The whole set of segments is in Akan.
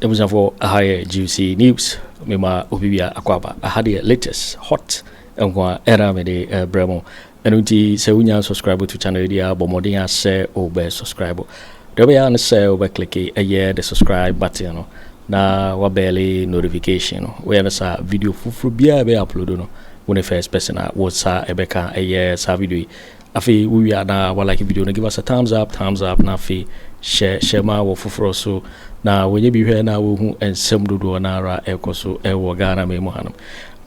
it was for a higher juicy news. Mema Obibia Akwaba. I had the latest hot and one era with the Bremo. And unti se unya subscribe to channel dia bomodin share or be subscribe. There be an share or click a year the subscribe button no. Na wa barely notification no. We have a video fufu bia be upload no. When the first person was sa ebeka a year sa video. Afi we are na wa like video no give us a thumbs up na afi share ma wo fufu so na when you be here na wo hu ensem dodo na ra ekoso e wo Ghana me mu hanam.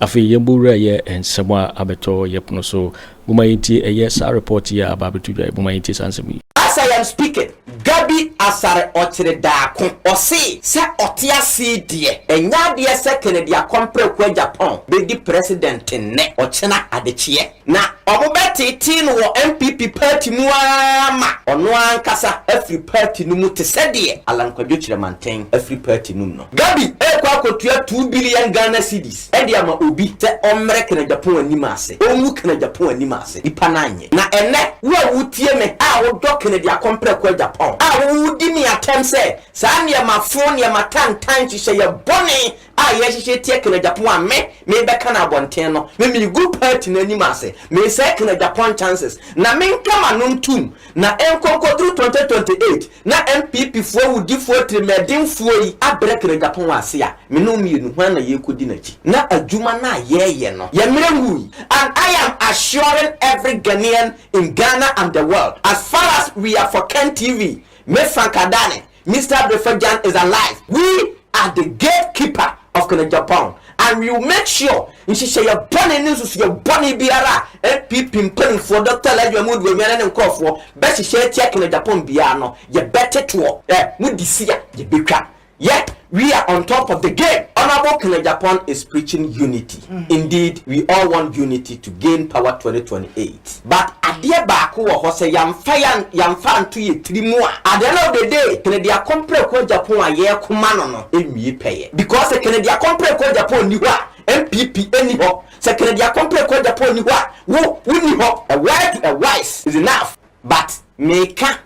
Afi yembura ye ensema abeto yepno so bumayinti eye sa report ya ababetu dwa bumayinti sansemi. As I am speaking, Gabby asare otchere darko osi se otia si die enya die se Kennedy Kweku Agyapong be di president ne ochena adechie na omobeti tin wo MPP party mu ama ono ankasa every party nu mu te se die Kojo Kyeremanteng every party nu no Gabby ekwa kotua 2 billion Ghana cedis e dia ma obi te omre Kennedy Agyapong anima ase omu Kennedy Agyapong anima ase ipananye na ene wo wutie me a wo do Kennedy Kweku Agyapong a wudi mi atem say sa ne ma phone ne ma tantan chi she ye boni a ye hye tie Kennedy Agyapong me be kana bonten no me good party na anima ase me say Kennedy Agyapong chances na me nkama no ntum na enkonko through 2028 na MPP fo wudi fo trimedin fo yi abre Kennedy Agyapong ase a me no mienu hwan na ye kodi na chi na adwuma na ye no ye mrewu and I am assuring every Ghanaian in Ghana and the world as far as we are for Net2 TV me Frankadane Mr. Dompreh is alive. We are the gatekeeper of Kennedy Agyapong and we will make sure in she say your bonny news your bonny biara MPP paying for Dr. Mahamadu Bawumia and Akufo bet she share check Kennedy Agyapong biara no you better to mudisia you bekwa. Yet we are on top of the game. Honorable Kennedy Agyapong is preaching unity. Indeed, we all want unity to gain power 2028. But adie baako wo ho say yamfa to ye trimu a. At the end of the day, Kennedy Kweku Agyapong aye kuma no emi peye. Because Kennedy Kweku Agyapong ni ho a MPP eni ho. Se Kennedy Kweku Agyapong ni ho a wo ni ho. A word to a wise is enough. But meka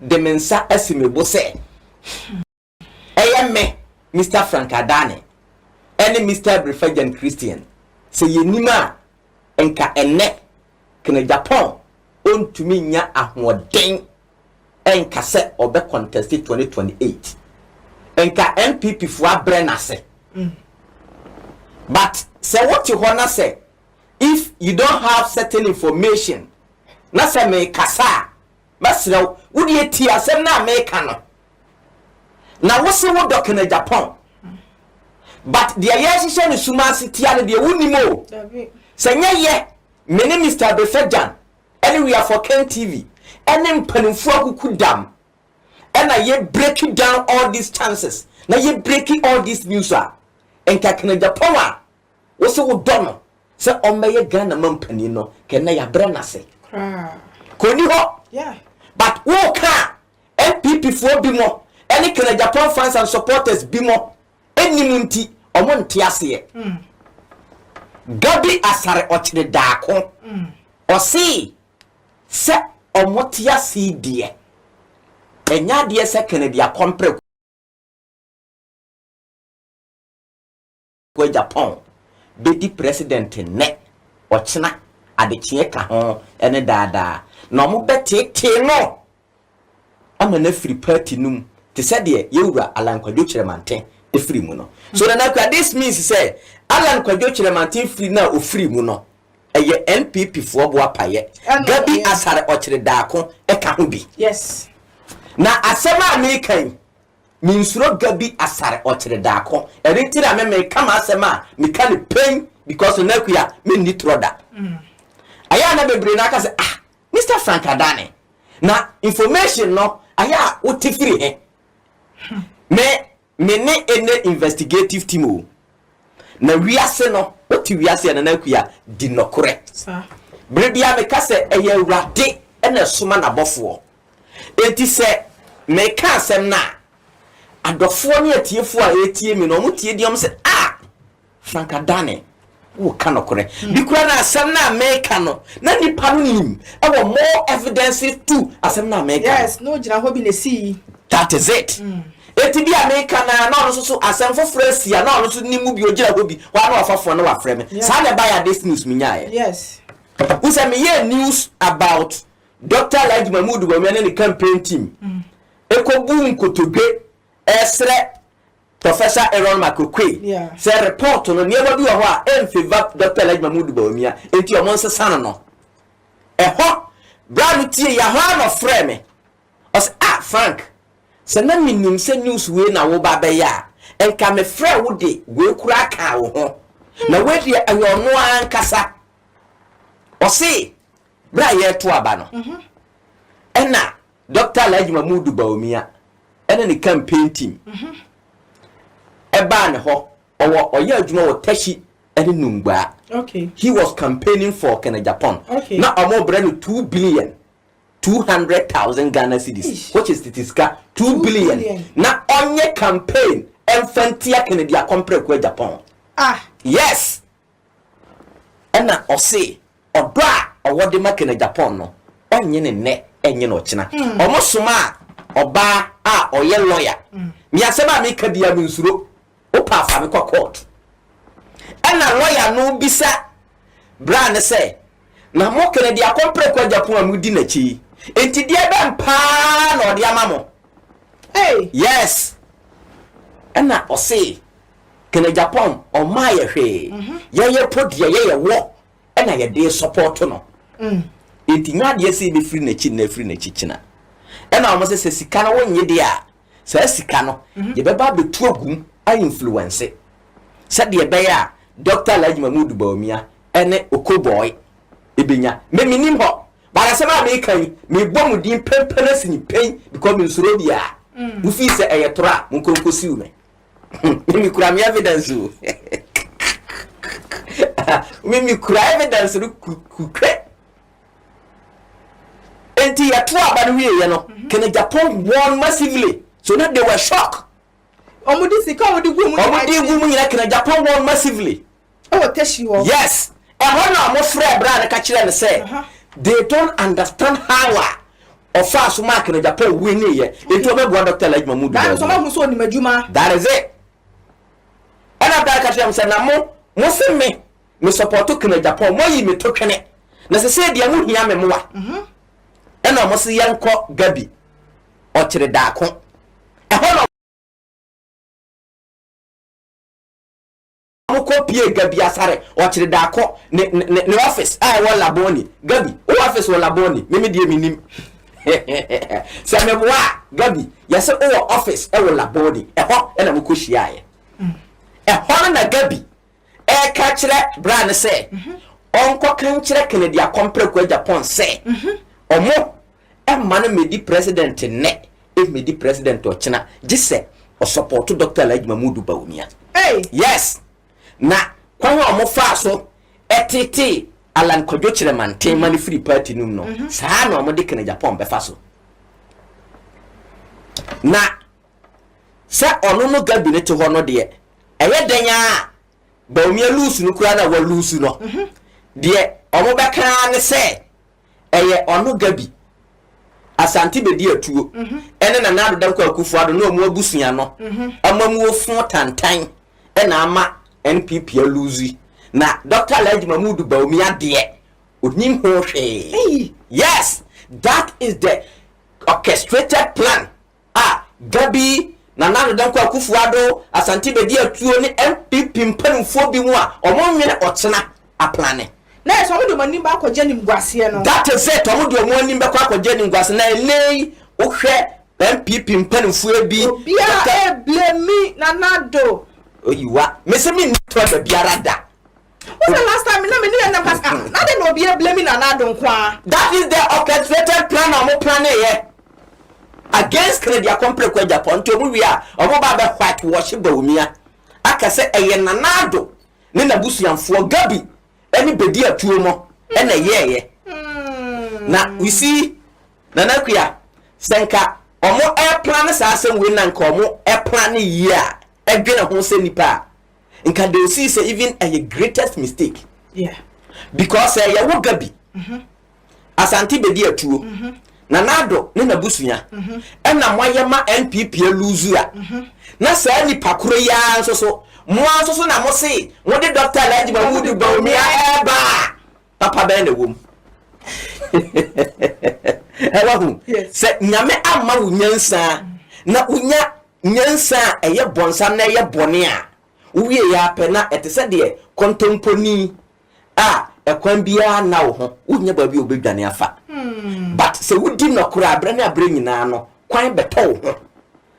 de mensa asimebo say me Mr. Frankadane any Mr. Refugee Christian say yenima enka enne Kennedy Agyapong on to me nya ahoden enka se obe contest 2028 enka MPP fo abrenase but say what you wanna say if you don't have certain information na say me kasa basra wudi eti asem na me kano na wose wo do Kennedy Agyapong but the ayeshishe ni suma sitia ne de wunimo senya ye mene Mr. Dompreh anywhere for Net2 TV ene mpanimfu akukudam ena ye break down all these chances na ye breaking all these news a enka Kennedy Agyapong a wose wo do no se omeye Ghana mampani no kena ya brenase koni ho yeah but wo ka MPP fo bi mo any Kennedy Agyapong fans and supporters bimo enimunti omonti ase Gabby asare otchere darko osi se omoti ase die enya die se Kennedy Agyapong Agyapong be di president ne ochena adechie ka ho ene dada na mo betete no amana free party num te said ye yewura Kojo Kyeremanteng e free mu no so na this means say Kojo Kyeremanteng free na o free mu no eye NPP fo bo apaye Gabby asare otchere darko e ka ho bi yes na asema American minsuro Gabby asare otchere darko e ritira me kama asema me kan pain because na kuya me ni troda aya na bebre na ka say Mr. Frankadane na information no aya wo tifiri he me ne ene investigative team o na wiase no oti wiase na kuya di nokore brebia me ka se eye urade ena soma na bofo enti se me ka asem na adofo ne atiefo a etie mi no mo tie diom se Frankadane wo ka nokore bikura na asem na me ka no na nipa no nim e wo more evidence to asem na me ka yes no jira ho bi na see that is it eti bi America na no so asem foforo asia na no so nimu bi ogira go bi wa na wafafo na wafrɛ me sa na buy this news me nyae yes who say me hear news about Dr. Mahamadu Bawumia and the campaign team ekobu nkotogbe esre Professor Aaron Makokwe say report no never bi ho a en favor Dr. Mahamadu Bawumia enti o monse sana no eho brand tie ya ho no frɛ me os Frank se na minim se news we na wo ba be ya enka me frɛ wo de we kura ka wo ho na we de ayo no ankasa o se bra ye to aba no ena Dr. Mahamadu Bawumia ena ni campaign team eba ne ho owo oye adwuma wo tashi ene numgba okay he was campaigning for Kennedy Agyapong okay na omo brand 2 billion 200,000 Ghana cedis which is the 2 billion na onye campaign enfantia Kennedy Agyapong Kweku Agyapong yes ena o se odo a owode ma Kennedy Agyapong no onye ne enye no china omo soma oba a oye lawyer mi asema mi kadia mi nsuro o pa fa mi kwa court ena lawyer no bisa bra ne se na mo Kennedy Agyapong Kweku Agyapong amudi na chi enti dia be mpa na odi amamo yes ena o se Kennedy Agyapong o ma ye hwe ye podia ye wo ena ye dey support no enti nya de se be free na chi na free na chi china ena o mo se sika na wonye de a sa sika no ye be ba betu agum a influence se de be ya Dr. Mahamadu Bawumia ene okoboy ebenya me minim ho bara se ma me kan me bom din pempere sini pen because me suro bia u fi se eyetora mo konkosi u me me kura me evidence u me kura evidence ru kukre enti ya to aba no wie ye no Kennedy Agyapong won massively so now they were shocked omudi sika omudi gumu nyina Kennedy Agyapong won massively yes and when I'm afraid brother catch them say they don't understand how of fast mark in Japan winning here it will be Dr. Mahamadu that is it and after catch them say na mo se me support to Kennedy Agyapong mo yi me to twene na se say dia mo hia me moa and mo se yanko Gabby otchere darko Kopie Gabby asare otchere darko ne office I want laboni Gabby office won laboni me die minim se me boa Gabby yes o office e won laboni e ho e na mo kohia ye e ho na Gabby e ka kire bra ne se onko kan kire Kennedy Agyapong Kweku Agyapong se omo e man me di president ne e me di president o china gise o support Dr. Mahamadu Bawumia yes na kwa omo fa so etete alan Kojo Kyeremanteng mani free party num no saa na omo de Kennedy Agyapong be fa so na sa ono no Gabby ne te ho no de eye denya Bawumia lose no kura na wa lose no de omo be kan ne se eye ono Gabby Asante Bediatuo ene na nado dan Akufo Addo no omo abusua no amamu ofun tantan ena ama NPP lose na Dr. Mahamadu Bawumia de onim ho hwe yes that is the orchestrated plan Gabby na nado dan Akufo Addo Asante Bediatuo ni NPP mpanfo bi mu a omo nwene otena a plan na so mo do manim ba akogye nim gwase no that is it omo do mo anim ba akogye nim gwase na elei wo hwe NPP mpanfo bi bia blame na nado oyiwa mese mi nto da biara da what's the last time na me ni na pass na dey no bia blame na nado nkwa that is the orchestrated plan omo plan here against Kennedy Agyapong Kweku Agyapong to mu wi a omo ba be white wash Bawumia aka se eye na nado ne na busuamfo Gabby eni Bediatuo mo ena yeye na we see na nakuya senka omo plan sa asem we na nka omo plan year edwena ho se nipa nka they see say even a greatest mistake yeah because ya wo Gabby Asante Bediatuo nanado ne nabusunya na moyema NPP lose a na sa ni pakoro ya so mo so na mo se mo de Dr. Mahamadu Bawumia eba papa ben na wom ewa se nyame amma wunyansa na unya nyansa eye bonsam na eye bone a uwie ya pe na etese de kontomponi a ekwan bia na wo ho unya ba bi obedwane afa but se wudi no kura abra na abra nyina no kwan beto ho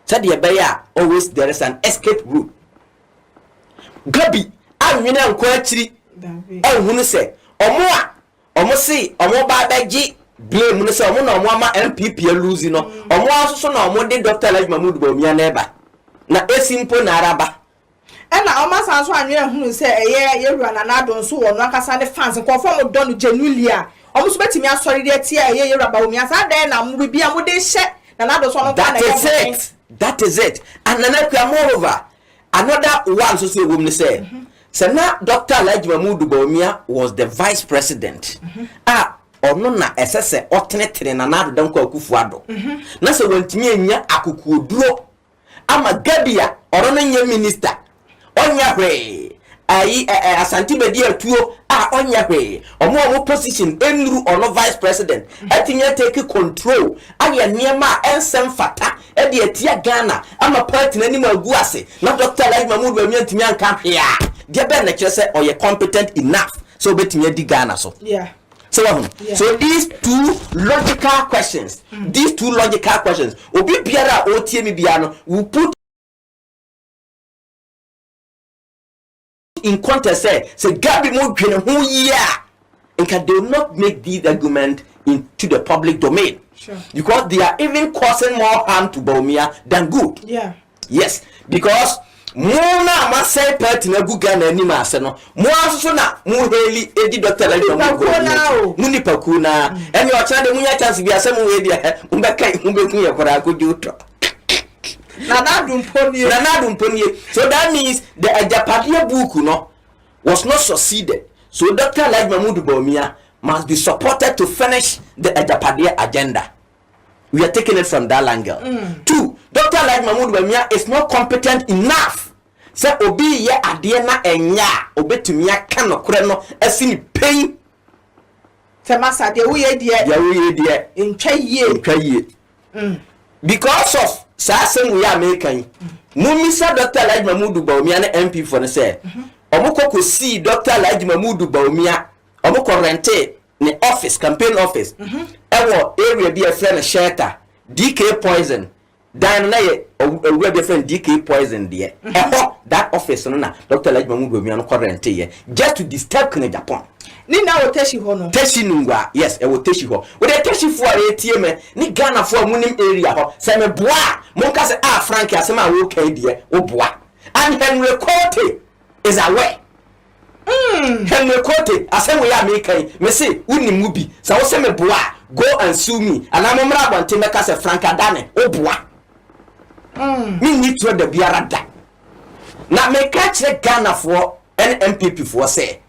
se de be ya always there is an escape route. Gabby anwene nkwa akiri ehunu se omo si omo ba daji blame no se omo na omo ama MPP lose no omo asoso na omo de Dr. Mahamadu Bawumia na eba na esimpo na araba ena oma sanso anwe hunu se eye yewura na nado so wono akasa ne fans ko fo mo don genulia omo so betimi asori de tie eye yewura Bawumia sa da na mo bibia mo de hye na nado so no ka na that is it and na moreover another one so say woman say say na Dr. Mahamadu Bawumia was the vice president ono na esese otenetere na nado dan kwa Akufo Addo na se wantimi anya akokoduro ama Gabby oro na nya minister onya hwe Asante Bediatuo onya hwe omo position enuru ono vice president etinya take control aye niema ensem fata e de atia Ghana ama party na nim agu ase na Dr. Mahamadu Bawumia ntimi anka hwe de be na kire se oye competent enough so betimi adi Ghana so so these two logical questions obi biara otie mi bia no we put in context say Gabby mo dwene ho yeah and can they not make these argument into the public domain because they are even causing more harm to Bawumia than good. Yes, because Mona masay party na Ghana anima ase no mo aso na mo heli edi Dr. Mahamadu muni pakuna eni ocha de munya chance bi ase mo we dia mbeka mbeku ye kora kojuto na na dumponie so that means the Agyapong book no was not succeeded so Dr. Mahamadu Bawumia must be supported to finish the Agyapong agenda. We are taking it from that angle. 2, Dr. Mahamadu Bawumia is not competent enough. Say obi ye ade na enya obetumi aka no kore no asini pain. Say masa de wo ye de ntwa ye. Because of sasem we are making. Mumisa Dr. Mahamadu Bawumia na MP for say. Omukoko see Dr. Mahamadu Bawumia omukko rente ne office campaign office. Ewo area be a friend shelter DK poison dan na ye owura be friend DK poison there that office no na Dr. Mahamadu Bawumia no current ye just to disturb Kennedy Agyapong ni na wo teshi ho no teshi nungwa yes e wo teshi ho wo de teshi fo a etie me ni Ghana fo munim area ho se me boa mo ka se Frank asema wo kan die wo boa and Henry Cote is aware Henry Cote asema ya American me say woni mu bi sa wo se me boa go and sue me and I'm mra bonte me ka se Frank Adane wo boa me need to the biara da na me ka kire Ghana for NMPP for say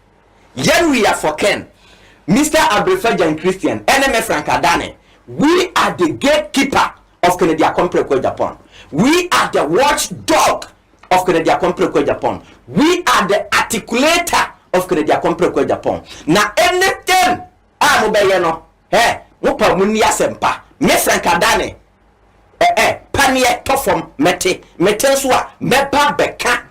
yen we are for Ken Mr. Abrefajan Christian NMF Frank Adane we are the gatekeeper of Kennedy Agyapong. We are the watchdog of Kennedy Agyapong. We are the articulator of Kennedy Agyapong. Now anything I'm obey no mupa muni asempa me Frank Adane panie tofom mete so a meba beka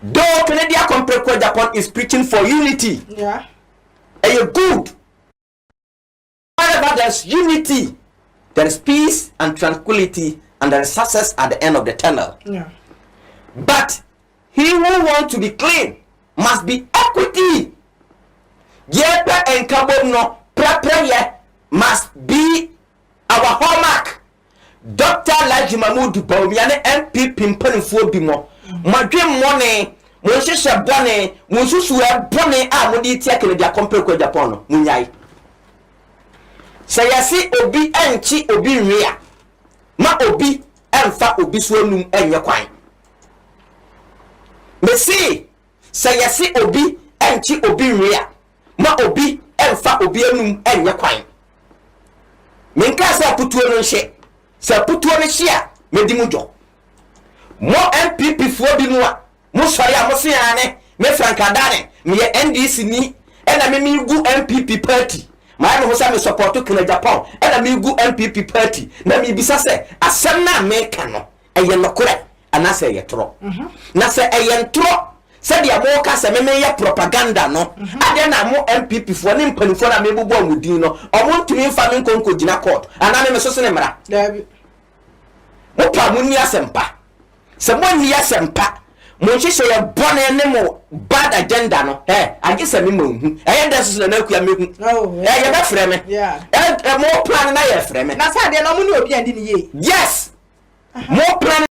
though Kennedy Agyapong is preaching for unity good wherever there's unity there is peace and tranquility and there is success at the end of the tunnel but he who wants to be clean must be equity yepe and carbon no prayer must be our hallmark. Dr. Mahamadu Bawumia ne MPP mpanifo bi mo madwe money mo hyehyɛ bone mo susu bone a mo di tia Kennedy Agyapong no munyai sayasi obi enchi obi nwea ma obi emfa obi so anum enye kwan me see sayasi obi enchi obi nwea ma obi emfa obi anum enye kwan menka sa putuo no hye sa putuo no hye a medi mu dwo mo MPP fo bi mu a mo sori a mo se ane me frankadane me NDC ni ena me gu MPP party my no say me support Kweku Agyapong ena me gu MPP party na me bisa se asem na me ka no eye nokore anase eye tro na se eye ntro se dia mo ka se me ye propaganda no ade na mo MPP fo ne mpanifo na me bubu amudin no omo ntumi mfa me nkonko gina court ana me so se ne mra dabi mo pa mo ni asempa se mo ni asempa mo hyehyɛ ye bone ne mo bad agenda no age se me mahu eye so na akua mehu ye be frɛ me mo plan na ye frɛ me na sa de no mo ni obi andi ni ye yes mo plan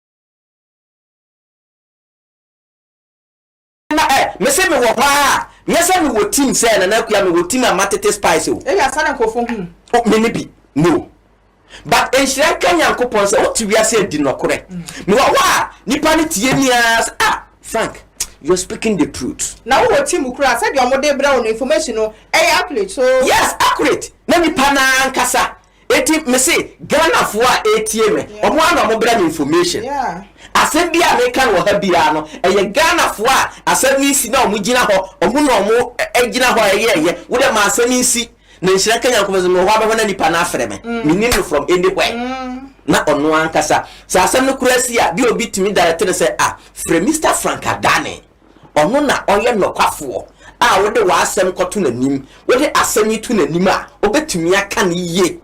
me say me wo ha me say me wo team say na akua me wo team amatete spice o ya sa na kofo hu me ni bi no but enhyira kanya nkopon say what we are say di nokore me wa nipa ne tie ni as Frank, you're speaking the truth. Now what team ukura said your model brown information no accurate so yes accurate na nipa na nkasa eti me say Ghana fo a ATM omo ana mo bra information asem bi a me kan wo ha bia no eye Ghana fo a asem ni si na omo gina ho omo na omo agina ho eye wo de ma asem si na nhyira kanya ko me ho aba na nipa na afre me meaning from anywhere na ono ankasa sa asem no kurasi a bi obi timi direct say frɛ Mr. Frankadane ono na oye nokwafo a wo de wa asem koto nanim wo de asem yi to nanim a obetumi aka ne ye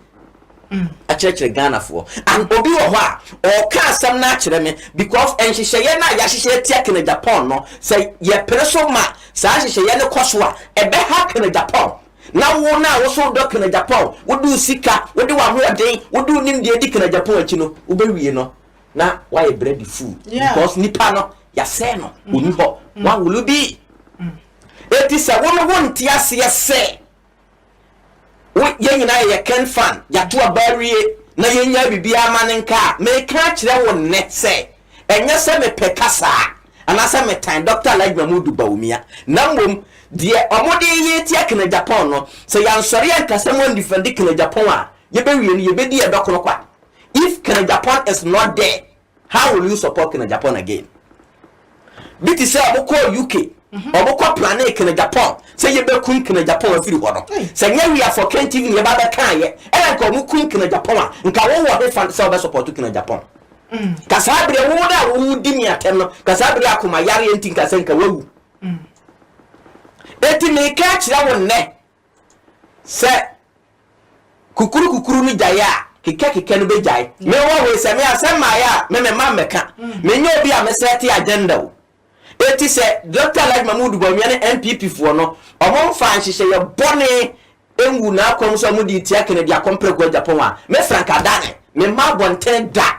a church Ghana for and obi wo ho a o ka asem na kyerɛ me because enhyehyɛ na ya hyehyɛ tia Kweku Agyapong no say ye preso ma sa hyehyɛ ne koso a ebe ha Kweku Agyapong na wo na wo so do Kweku Agyapong wo du sika wo de wa ho den wo du nim de di Kweku Agyapong achi no wo bewie no na why bread food because nipa no ya say no oni ho wa wulu bi eti se wo no wonti ase se wo ye nyina ye ken fan ya to abarie na ye nya bibia amanenka me ka kire wo ne se enye se me pekasa anasa me tan Dr. Mahamadu Bawumia na mbom de omode ye tia Kweku Agyapong no se ya nsori ankasa mo defend Kweku Agyapong a ye bewie no ye bedi e dokoro kwa if Kweku Agyapong is not there how will you support Kweku Agyapong again biti say oboko UK oboko plan Kweku Agyapong say ye be kun Kweku Agyapong afiri ho no say nya we are for Ken TV ye ba be kan ye e nka omu kun Kweku Agyapong a nka wo wo be fan say obe support Kweku Agyapong kasabre wo da wo di mi atem no kasabre akoma yare enti nka say nka wawu eti me ka kire wo ne say kukuru ni jaya kike no be jai me wo we say me asem ma ya me ma meka me nya obi a me set agenda o eti se Dr. Mahamadu Bawumia ne MPP fo no omo fa nhyehyɛ ye bone enwu na akom so mo di tia Kennedy Kweku Agyapong a me Frankadane me ma bonten da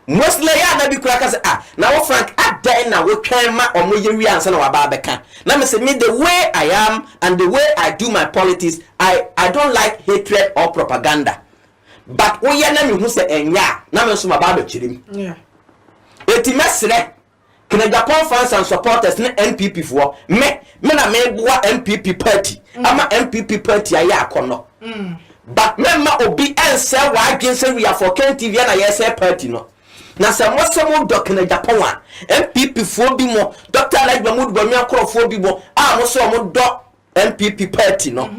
mostly ya na bi kura ka se na wo Frank adan na wo twan ma omo ye wi ansa na wa ba beka na me say me the way I am and the way I do my politics I don't like hatred or propaganda but wo ye na me hu se enya na me so ma ba ba chirim eti mesre Kweku Agyapong fans and supporters ne MPP for me na me boa MPP party ama MPP party aye akono but me ma obi ense wa against we are for Ken TV na yes party no na se mo se mo do Kweku Agyapong a MPP for bi mo Dr. Mahamadu Bawumia krofo bi mo mo so mo do MPP party no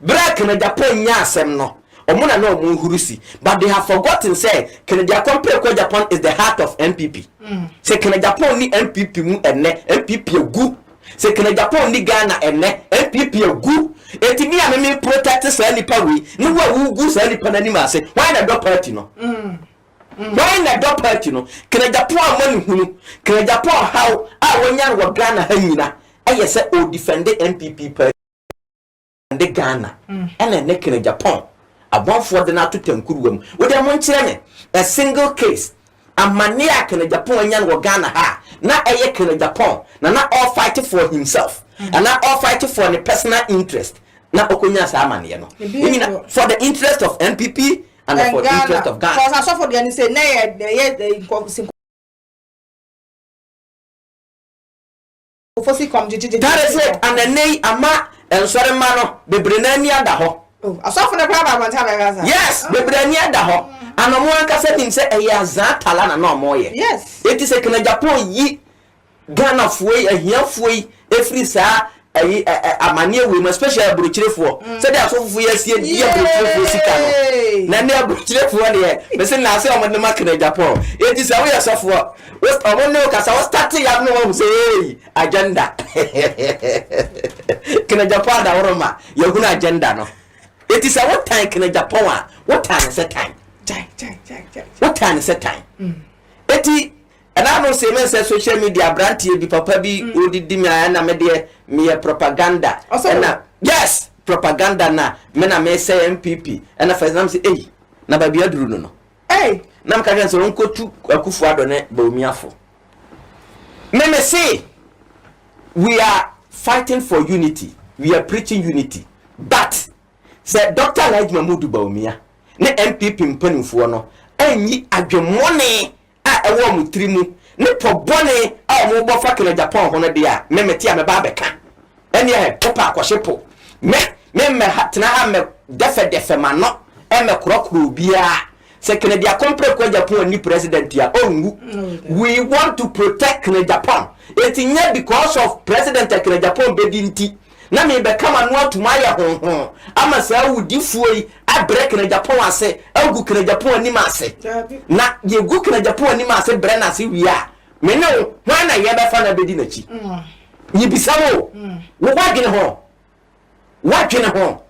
bra Kweku Agyapong nya asem no omuna no mo hurusi but they have forgotten say Kweku Agyapong is the heart of MPP say Kweku Agyapong ni MPP mu enne MPP egu say Kweku Agyapong ni Ghana enne MPP egu eti mi a me protect say nipa we ni wa gu say nipa na ni ma say why na do party no why na do party no Kweku Agyapong amani hunu Kweku Agyapong how a wonya wo Ghana ha nyina aye say o defend MPP party and the Ghana ene ne Kweku Agyapong abonfo de na to tankuruwam wo de mo nkire me a single case amania Kweku Agyapong anya no Ghana ha na eye Kweku Agyapong na all fight for himself and na all fight for the personal interest na okonya sa amane no for the interest of MPP and for the interest of Ghana because so for the say na ye that is it and the nay ama ensore ma no bebre na ni ada ho Oh, asafo na kwa ba manta ba. Yes, bebrani ada ho. Anomo anka se nim se eya za tala na no mo ye. Yes. Eti se Kennedy Agyapong yi Ghana fuoi ahia fuoi efri sa ayi amane we especially abrochirefo se dey asofo ye sie die abrochirefo sika no na ne abrochirefo de me se na se omo ne ma Kennedy Agyapong eti se we asofo we omo ne o kasa we start ya no wo say agenda Kennedy Agyapong da woroma ye hu na agenda no eti se what time Kennedy Agyapong what time is time what time is time eti and I don't say men say social media brand be papa bi odidi me na me de me propaganda and yes propaganda na me na me say MPP and for example say eh na ba bia duru no eh na me ka gyan so nkotu Akufo Addo ne Bawumia fo me say we are fighting for unity, we are preaching unity, but say Dr. Mahamadu Bawumia ne MPP mpanimfo no anyi adwemone ewo mutrimu ne pobone a mo bo fa Kennedy Agyapong ho no de a me meti a me ba beka ene e popa akwhyepo me tena ha me defe ma no e me krokro bia se Kennedy Agyapong Agyapong ni president ya ongu we want to protect Kennedy Agyapong etinya because of president Kennedy Agyapong bedinti na me be kama no atumaya honhon ama sa wudifuoi abre Kennedy Agyapong ase agu Kennedy Agyapong ni ase na ye gu Kennedy Agyapong ni ase bre na se wia me no hwan na ye be fa na bedi na chi ni bisawo wo wadwene ho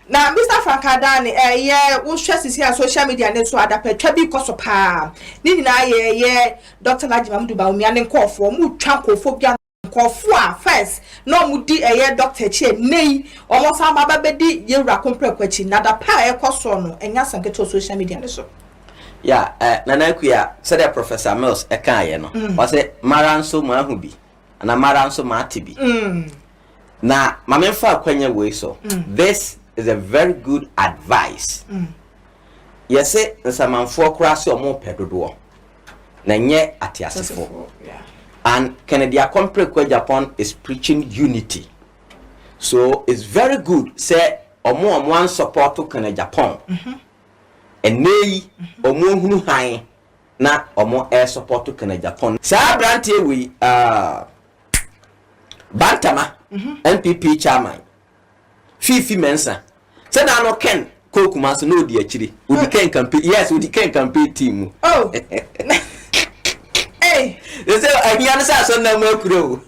na Mr. Frankadani ye wo hwe sisi a social media ne so adapatwa bi koso pa ni nyina ye Dr. Mahamadu Bawumia ne nkofo mu twa nkofo bia nkofo a first no mu di Dr. Che nei omo sa ma ba bedi ye wura komprekwachi na dapaah koso no enya sanketo social media ne so ya nana kuya said the Professor Mills ekaye no was say maranso mahu bi na maranso matibi na mamemfa kwanya we so this is a very good advice yes nsamanfo kura se omo pedodo na nye atiasefo and Kennedy Kweku Agyapong is preaching unity, so it's very good say omo one support to Kennedy Agyapong and nay omo hunu han na omo air support to Kennedy Agyapong sa brantie we Bantama NPP chairman Fifi Mensa say na no Ken Kokumanso no di achiri we became campaign yes we became campaign team oh hey they say ahia say so na makuro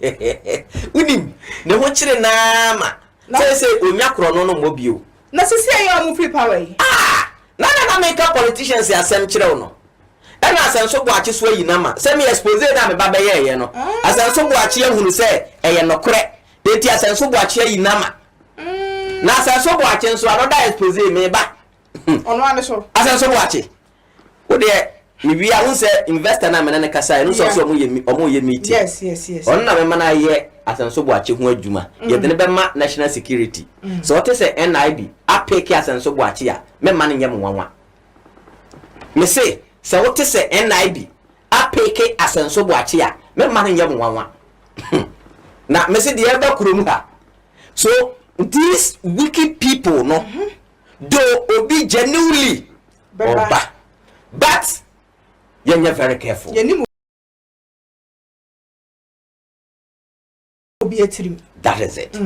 unim ne ho kire na ma say onya kro no mo bio na sisi ayi omo free power yi na make politicians asem kire no and asenso Boakye so yi na ma say me expose na me ba be ye no asenso Boakye ehunu say eye no kore enti asenso Boakye yi na ma na asenso Boakye nso anoda expose me ba ono ane so asenso Boakye wo de mi wi a say investor na me na kasa no so omo ye meeting yes on na me mana ye asenso Boakye ho adwuma ye de ne be ma national security so what say NIB apeke asenso Boakye a me ma ne nyem wanwa me say so what say NIB apeke asenso Boakye a me ma ne nyem wanwa na me say de e ba kurom ha so these wicked people no do obi genuinely oba but you're very careful. That is it.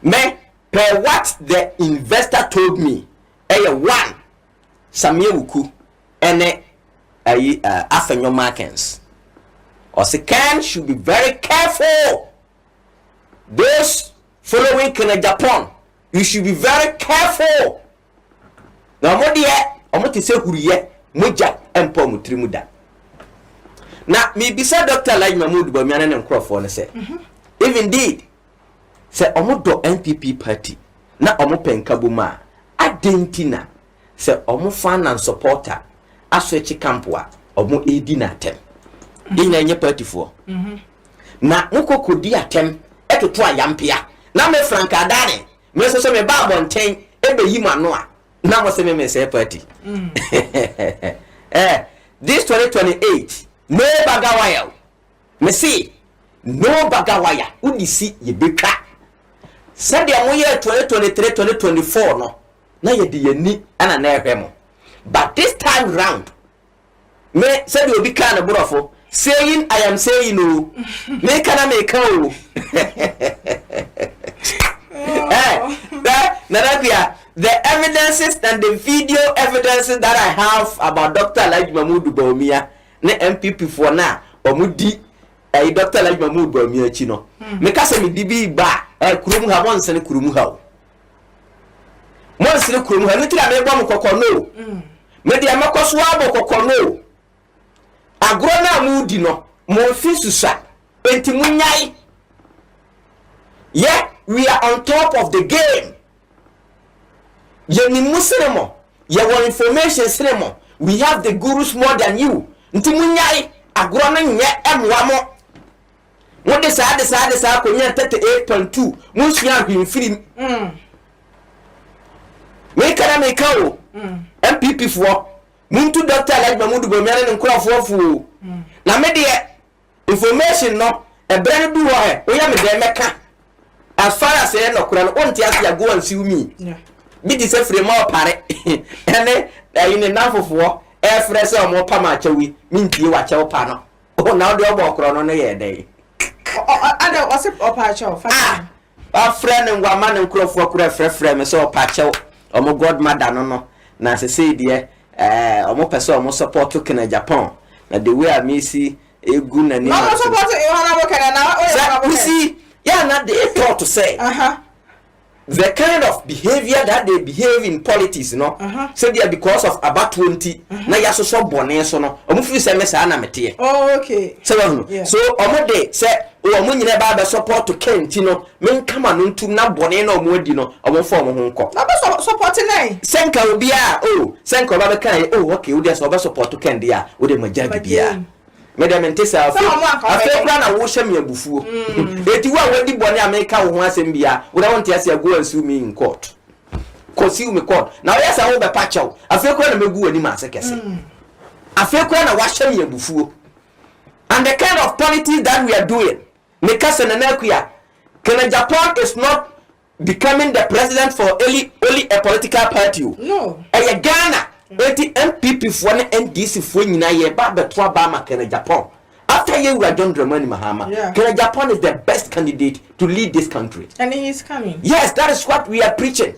Me per what the investor told me, one Samia Wuku and Afenyo Markins. Or second should be very careful. Those following Kennedy Agyapong, you should be very careful. Now, what do you say? Who ye muja empo mutrimuda. Na me bisa Dr. Mahamadu Bawumia ne nkrofo ne say if indeed say omodo NPP party na omo penkabuma adentina say omo fan and supporter aswechi campo a omo edi na atem ina nye party for na nkokodi atem etoto ayampia na me Frankadani me so me ba bonten ebe yima no a na mo se me say party this 2028 no bagawaya me see no bagawaya udi si ye betwa said the year 2023 2024 no na ye di yani ana na ehwemo. But this time round, me said you be kind of brofo saying I am saying no. Me kana me ka the evidences and the video evidences that I have about Dr. Mahamadu Bawumia, ne MPP for now, omudi Dr. Mahamadu Bawumia chino. Me ka se me dibi ba kurum ha won se ne kurum ha. Mo se ne kurum ha no tira me bom kokono. Me dia makoso abo kokono. Agro na mudi no, mo fi susa. Enti munyai. Yeah, we are on top of the game. Ye ni muslimo, ye want information slimo. We have the gurus more than you. Nti munyai agro na nye emwamo. Mo de sa ko nya 38.2. Mo sua hwin film. Me kana me kawo. MPP for. Muntu Dr. Mahamadu Bawumia ne nkrofo fu. Na me de information no e brand du ho he. Oya me de meka. As far as I know, on Tiasia go and see me. Be this a free more pare. And in enough of war, air fresh or more pamachawi, mean you watch our panel. Oh, now the walk on a day. I don't was it or patch off. Our friend and one man and crop for fresh frame, so patch out. Oh, my godmother, no, na Cecilia, more person, almost support to Kennedy Agyapong. Now the way I see a good and no support you see. Yeah, not the thought to say. The kind of behavior that they behave in politics, you know. So they are because of about 20. Now you so born so no. Omufi say me say na mete. Oh, okay. So omode say o omo nyina ba be support to Kent no. Men kama no ntum na born na omo adi no. Omo form ho nko. Na be support nai. Senka obi a senka ba be kan okay, we dey support to Kent dia. We dey magya bia. Medamente sa afekra na wo hye me abufuo eti wo awadi bone America wo ho asem bia wo da wonte ase go and sue me in court ko sue me court na wo yesa wo be pachaw afekra na megu ani ma sekese afekra na wa hye me abufuo. And the kind of politics that we are doing me kase na nakuya Kennedy Agyapong is not becoming the president for only a political party. No. Ghana eti MPP for ne NDC for nyina ye ba beto ba ma Kennedy Agyapong. After you were John Dramani Mahama, Kennedy Agyapong is the best candidate to lead this country. And he is coming. Yes, that is what we are preaching.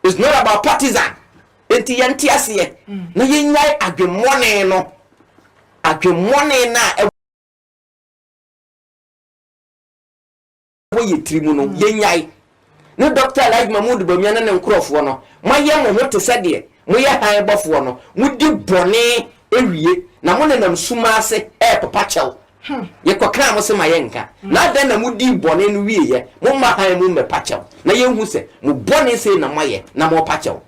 It's not about partisan. Enti yanti asiye. Na yenyai agwemone no. Agwemone na ye trimu no yenyai. No Dr. Mahamadu Bawumia na nkrofo no. Maye mo ho to sede. Moye han bofo no. Mudi bone ewie na mo nenam suma ase papa chew. Ye kokra mo se mayenka. Na den na mudi bone no wie ye. Mo ma han mu me pachew. Na ye hu se mo bone se na maye na mo pachew.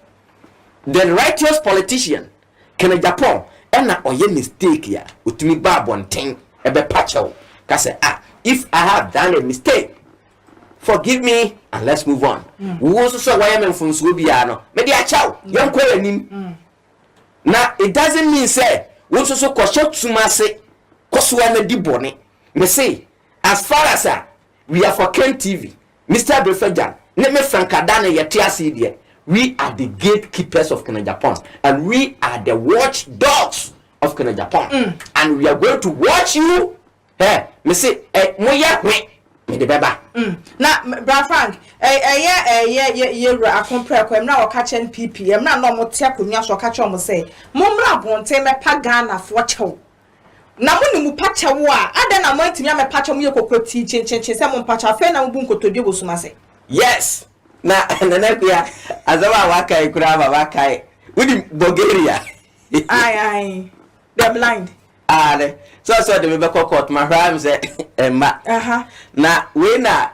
The righteous politician Kennedy Agyapong na oye mistake ya. Utumi ba bonten ebe pachew. Ka se if I have done a mistake, forgive me and let's move on. We also saw why I'm from Subiano. Maybe I chow, young query. Now it doesn't mean say we also so koshot sumase koswana di bone. Me say as far as we are for Ken TV, Mr. Befejan, let me frankadane yetiasi there. We are the gatekeepers of Kennedy Agyapong and we are the watchdogs of Kennedy Agyapong. And we are going to watch you. Hey, me say moya we the baba. Na Bra Frank, Confrère ko na o ka chen PPM na no mo tia konwa so ka che mo say momra bonte me pa Ghana fo chew. Na mo ni mu pa chew ada na mo ntimi me pa chew mo ye kokoti chenchen se mo pa cha fe na mo bu nkotodie bo suma se. Yes. Na bia azawa wakai kura baba kai. Wudi Bulgaria. Aye. They're blind. So the me be court my ram say emma. Na we na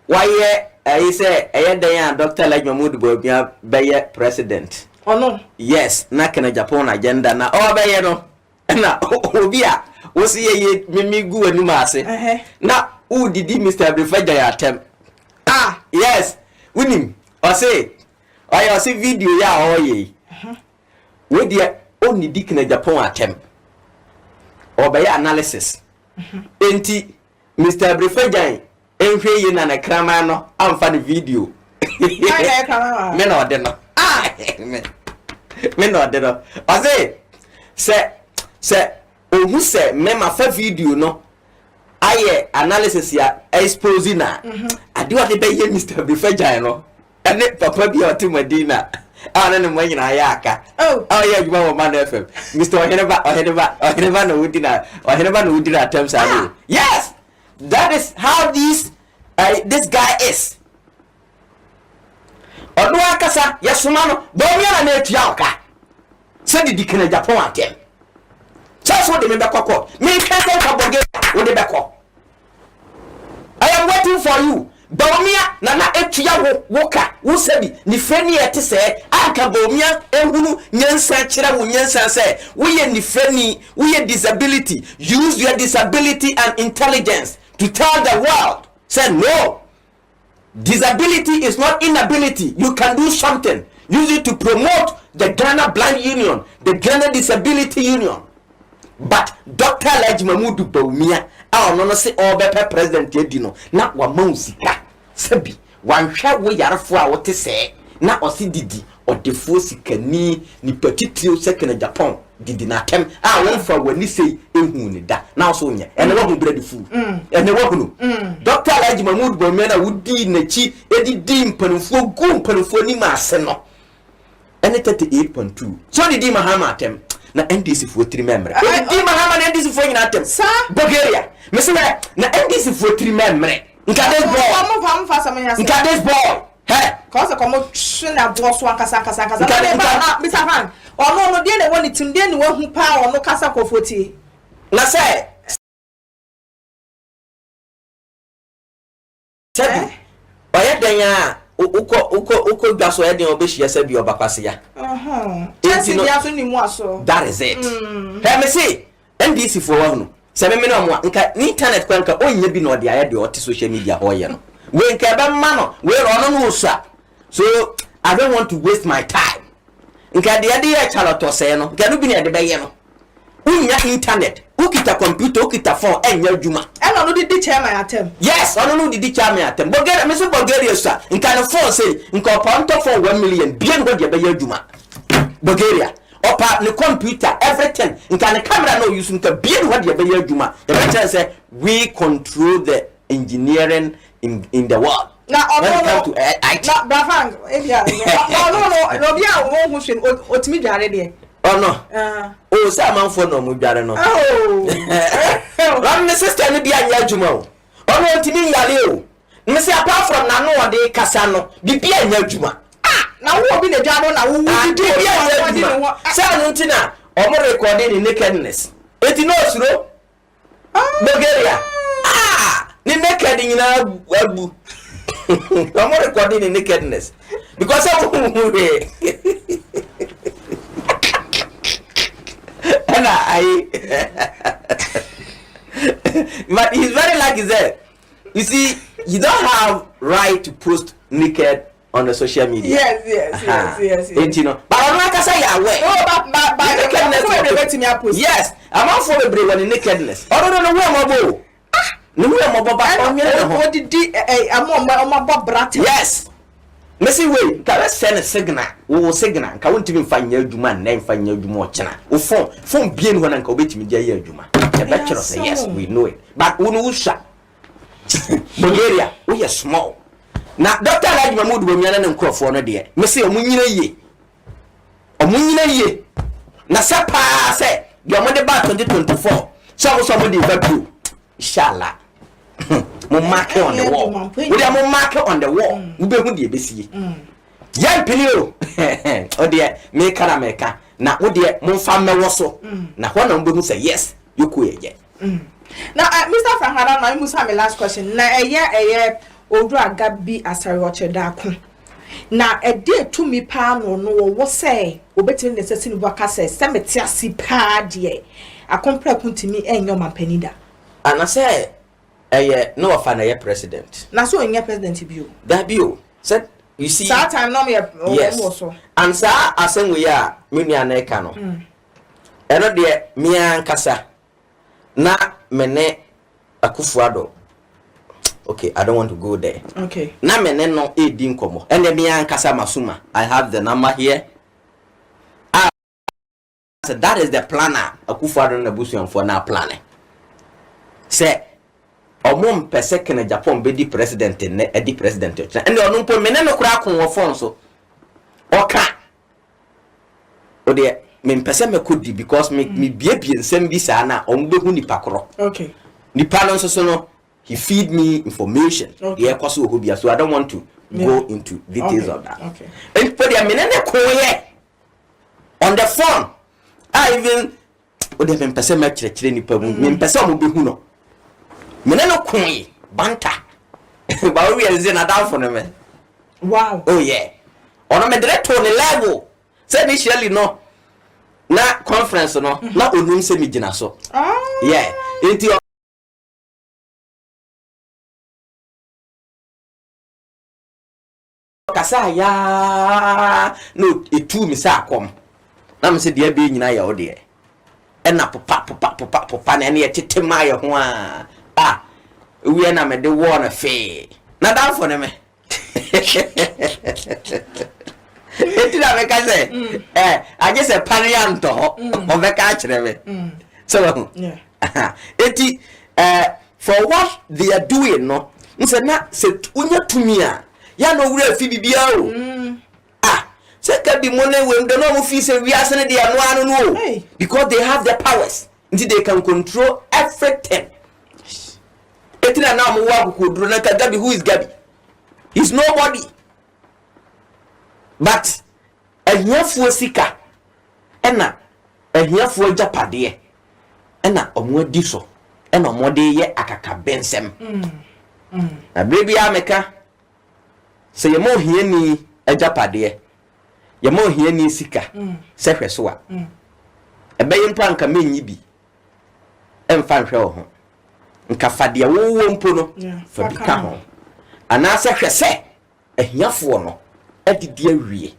why I say dan Dr. Mahamadu Bawumia be president. Oh no. Yes, na Kennedy Agyapong agenda na be no. Na obi a wo se ye mimi gu ani ma ase. Na who did Mr. Befejan attempt. Yes. Winim o say video ya oye. We dia only di Kennedy Agyapong attempt. Obey analysis. Enti Mr. Befejan enhwe ye na krama no amfa the video. Me na ode no. Me no de no. I say who say me ma fa video no. Aye analysis ya exposing na. I do what the be Mr. Befeja no. Ane papa bi o ti Medina. Ana ne mo nyina ya aka. Oh yeah, you want man FM. Mr. Oheneba no udina terms are. Yes. That is how this guy is. Odo akasa yesoma no Bawumia na etua oka. Se di Kennedy Agyapong atem. So de me be kokko. Me kan say kaboge wo de be ko. I am waiting for you. Bawumia na etua woka wo sabi ni freni ete se anka Bawumia ehunu nyansa kira wo nyansa se wo ye ni freni wo ye disability. Use your disability and intelligence to tell the world say no, disability is not inability. You can do something. Use it to promote the Ghana Blind Union, the Ghana Disability Union. But Dr. Mahamadu Bawumia no say obepe president edino na wa mausika sabi wanhwa wo yarefo a wote se na osi didi odefo sikani ni petitio Kennedy Agyapong didi na tem wonfa wani sei ehu ni da na so nya ene wo hu bread fu ene wo hu Dr. Mahamadu Bawumia na wudi nachi edidi mpanfo gu mpanfo ni ma ase no ene 38.2 so didi mahama tem na NDC for 3 membre di mahama na NDC for nyina tem Bulgaria meseme na NDC for 3 membre nka this boy he cause komo na boss wan kasa na Mr. Fan ono de ne woni tim de ne wo hu pa ono kasa kofoti na say sabi oya danya uko gaso eden obehia sabi obakwase ya Cecilia so ni mu aso that is it he me say NDC for one se me no mo nka internet kwanka onye bi no de aye de oti social media hoye no we nka be ma no we ono no usa so I don't want to waste my time nka de ya chaloto se no nka no bi ne de be ye no unya internet ukita computer ukita phone enya adwuma eno no di chairman atem yes ono no di chairman atem Bulgaria me so Bulgaria sa nka no phone say nka ponto for 1 million bien go de be ye adwuma Bulgaria opa the computer everything nka the camera no use nka bien what de be ye adwuma the better say we control the engineering in the world na ono na brafang ebia no bia wo hu hwe otimi dware de oh no oh say man for no mu dware no oh ram the sister no bia nya adwuma o ono otimi yale o me say apart from na no de kasa no bibia nya adwuma na wo bi na dware na wo di bia nya adwuma say no ntina omo recording the nakedness eti no suro Bulgaria ni naked nyina abu omo recording the nakedness because and but he's very lucky there. You see, you don't have right to post naked on the social media. Yes. You know, but I'm not say you aware. Oh, but nakedness. Yes, I'm all for the when nakedness. I don't know where I'm about. No where I'm about. What did I'm about brat? Yes. Messi way, can send a signal? We signal. Can won't even find your duma, name find your duma channel. O phone bien when and commit me dear duma. The bachelor say yes, we know it. But Unusha Bulgaria, we are small. Now Dr. Mahamadu Bawumia and Kwabena dear. Messi Omunina ye. Omunina ye. Nasapa say your mother back 2024. Somebody back inshallah. Mark on the wall. We are mark on the wall. We be who dey besi. Yan pilio. O dear, make America. Na o dear, mon family woso. Na one on who say yes, you could ye. Now, Mr. Frank, I must have my last question. Na a year, Odra Gabby asare otchere darko. Na a day to me pa no what say, obetin the session waka says, Semetia si pa dear. A compare puntimi and your man penida. And I say, no fan president. Na so in your president you. That you said you see that time no me yes. And sir asem we are me nua na eka no. Eno de me ankasa na me ne Akufo Addo okay, I don't want to go there. Okay. Na me ne no e di nkomo. Ene me ankasa masuma. I have the number here. So that is the planner. Akufo Addo na busuanfo na planning. Say omom pese Kennedy Agyapong be di president ne e di president. Ene onu mpo me ne no kura kon wo phone so. Oka. O de me pese me kodi because me biebie nsem bi sa na ombehu nipa koro. Okay. Nipa no so no he feed me information. Okay. Yeah, so I don't want to go into details of that. Okay. And for the minute on the phone, I even would have been person match nipa me person mo behu no. Mene no koyi banta. But we are in down for them. Wow. Oh yeah. On me direct on the level. Say initially no. Na conference no, na onum se mi gina so. Yeah. Into kasa ya no etu mi sa akom na me se de be nyina ya wo de e na popa na ne tete ma ya ho a we na me de wo na fe na da fo ne me eti na me ka se aje se parianto o be ka kire me so yeah. Eti for what they are doing no nse na se unya tumia ya no wura fi bibia o se ka bi mo na we do no mo fi se wi ase ne de anu no because they have the powers until they can control everything. Etina na mo wa ko duro na ka Gabby, who is Gabby? He's nobody. But ahiafo sika ena ahiafo japade ena omo adi so ena omo de ye akaka bensem na baby ameka se ye mo hiani ajapade ye mo hiani sika se hweso a ebe mpa nka menyi bi emfa hwe ho nka fade wo mpo no fa bi ka ho ana se hwese ahiafo no adidi awie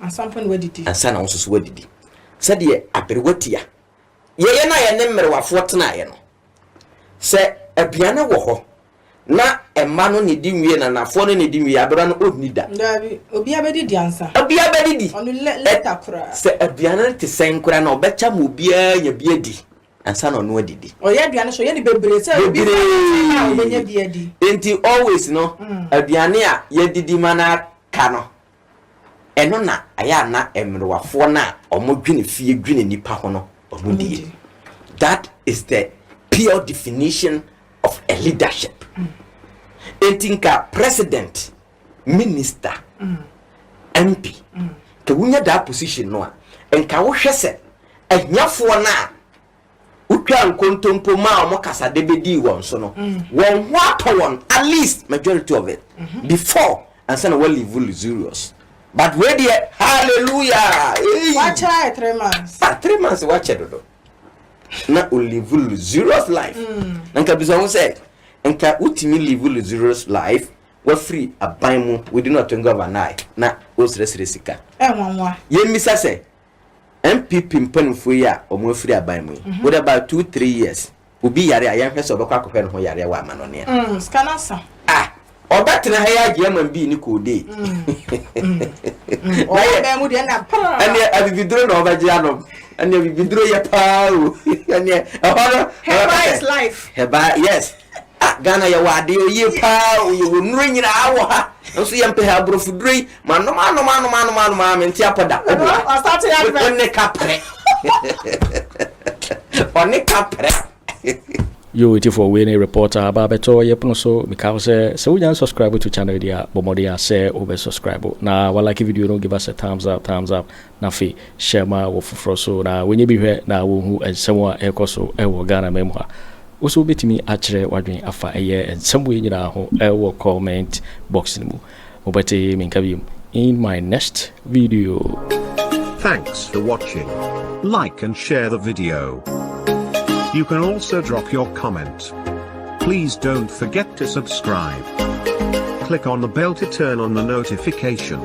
Asampo no wadidi ansana wonso so wadidi se de aberewatia ye na ye ne mmerewafo tena ye no se abiane wo ho na emma no ne di nwie na nafo no ne di nwie abera no odnida Gabby obi abedi ansa obi abedi onu leta kura se abiane te sen kura na obecha mo obi anya bi adi ansa na no adidi oye aduane so ye ni bebre se obi na obenya bi adi enti always no aduane a ye didi mana ka no eno na aya na emrewafo na omodwene fie dwene nipa ho no omudi. That is the pure definition of a leadership. Etinka president, minister, MP, ke wunya that position no a enka wo hwese anyafo na utwa nkontompo ma o kasa de bedi won so no won what one at least majority of it before and say no live luxurious. But where the hallelujah watch 3 months 3 months watch do na o live luxurious life nka bisa won say nka utimi live luxurious life wa free abanmu we do not go overnight na o sresre sika nwanwa ye misa say MPP mpanfo ya omo free abanmu with about 2-3 years obi yare ayan hwese obekwa akofɛ no ho yare wa amanone skanasa obatena ha ya giama bi ni kode o be mu de na pa ane abibidro na obaje anom ane abibidro ye pa o ane ahono heba is life heba yes Ghana ya wade o ye pa o ye wonru nyina awo ha nso ye mpe ha brofudroi mano menti apoda o start ya onne kapre You waiting for winning reporter Babeto Yepno so because so we can subscribe to channel dia Bomodia say over subscribe. Now while like video don't give us a thumbs up na fi share ma wo foforo so na when you be here na wo hu ensemwa ekoso ewo Ghana memha. Also betimi atchere wadwen afa eye ensemwe nyina ho ewo comment box ni mu. Obete minkabi in my next video. Thanks for watching. Like and share the video. You can also drop your comment. Please don't forget to subscribe. Click on the bell to turn on the notification.